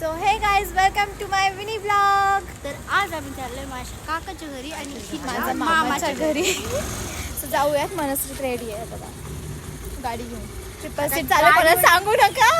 So hey guys welcome to my mini blog. तर आज आम्ही चाललोय माझ्या काकाच्या घरी आणि माझ्या मामाच्या घरी. सो जाऊयात. मनस्थित रेडी आहे बघा गाडी घेऊन. ट्रिपल सीट चालू मला सांगू नका.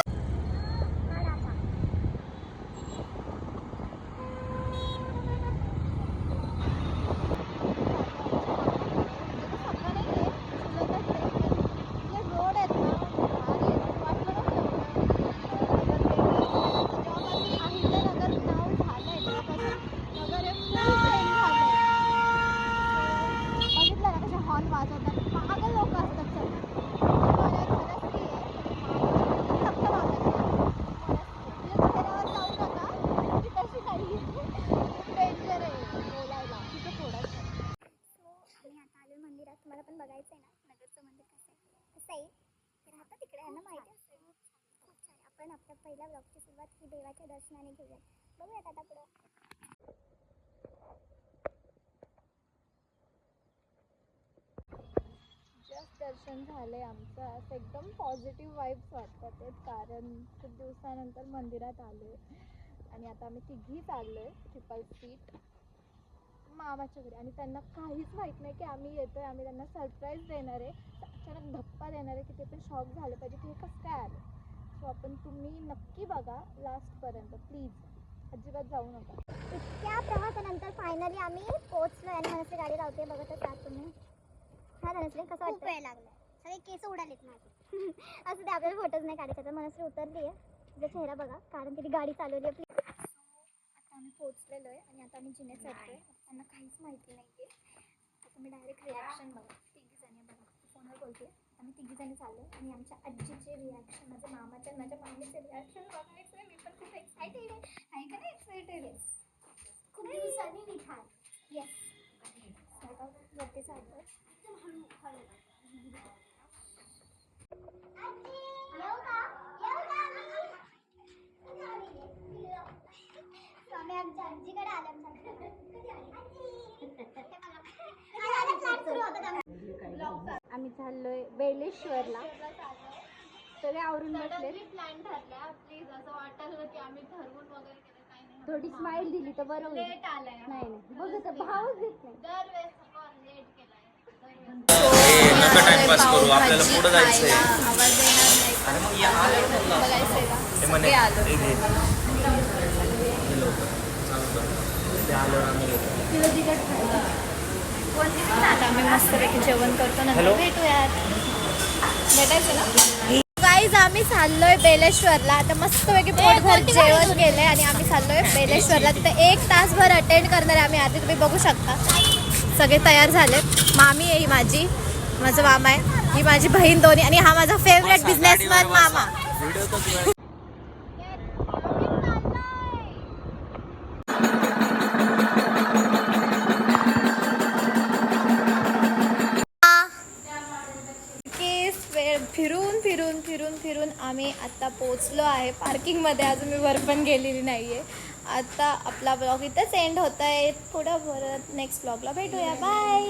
तुम्हाला पण बघायचं आहे ना नगरचं मंदिर कसं आहे तर आता तिकडे यांना माहिती असेल खूप छान. आपण आपल्या पहिल्या ब्लॉगची सुरुवात ही देवाच्या दर्शनाने घेऊया. बघूयात आता पुढं. जस्ट दर्शन झाले आमचं. असं एकदम पॉझिटिव्ह वाईब्स वाटतात आहेत कारण खूप दिवसानंतर मंदिरात आलो आणि आता आम्ही तिघी चाललो आहे ट्रिपल सीट मामाच्या घरी. आणि त्यांना काहीच माहीत नाही की आम्ही येतोय. आम्ही त्यांना सरप्राईज देणार आहे. अचानक धप्पा देणार आहे की ते पण शॉक झाले पाहिजे की हे कसं काय आलं. सो आपण तुम्ही नक्की बघा लास्टपर्यंत प्लीज. अजिबात जाऊ नका. इतक्या प्रवासानंतर फायनली आम्ही पोहोचलो आणि मनस्वी गाडी लावते बघतच आहात तुम्ही. हा मनस्वी कसं वाटतं? वेळ लागला. सगळे केस उडालेत माझे. असं ते आपल्याला फोटोज नाही काढायचे. तर मनस्वी उतरली आहे. तिचा चेहरा बघा कारण तिने गाडी चालवली आहे. आता आम्ही पोहोचलेलो आहे आणि आता आम्ही जिने चढतोय. त्यांना काहीच माहिती नाही आहे. आता तुम्ही डायरेक्ट रिॲक्शन बघा. तिघीजणी बघा फोनवर बोलते. आम्ही तिघीजणी चाललो आणि आमच्या आजीचे रिॲक्शन माझ्या मामाच्या माझ्या मामीचे रिॲक्शन बघायचं आहे. मी पण खूप एक्सायटेड आहे का नाही एक्सायटेड आहे. खूप दिवसांनी निघाल. येस वरती चाललो. आम्ही आमच्या आजीकडे आलो. आम्ही चाललोय बेलेश्वरला. सगळे आवरून बसले. प्लॅन ठरला. प्लीज असं वाटलं की आम्ही ठरवून वगैरे केलं काही नाही. थोडी स्माइल दिली तर बरं होईल. लेट आलाय. नाही बघ तर भावच देत नाही. दरवेळेस लेट केलाय. नका टाइमपास करू. आपल्याला पुढे जायचंय. आवाज येणार नाही. अरे मग या बघायचंय का हे म्हणे सगळे आलो. हे घे. ते आल्यावर आम्ही येतो. आता आम्ही मस्तपैकी जेवण करतो. नंतर भेटूयात. भेटायचं ना गाईज. आम्ही चाललोय बेलेश्वरला. आता मस्तपैकी पोटभर जेवण केलंय आणि आम्ही चाललोय बेलेश्वरला. तिथे 1 तासभर अटेंड करणार आहे आम्ही. आधी तुम्ही बघू शकता सगळे तयार झाले. मामी आहे ही माझी, माझा मामा आहे, ही माझी बहीण दोन्ही आणि हा माझा फेवरेट बिझनेसमॅन मामा. फिरून फिरून फिरून फिरून आम्ही आता पोचलो आहे पार्किंगमध्ये. अजून मी वर पण गेलेली नाही आहे. आता आपला ब्लॉग इथंच एंड होत आहे. पुढं परत नेक्स्ट ब्लॉगला भेटूया. बाय.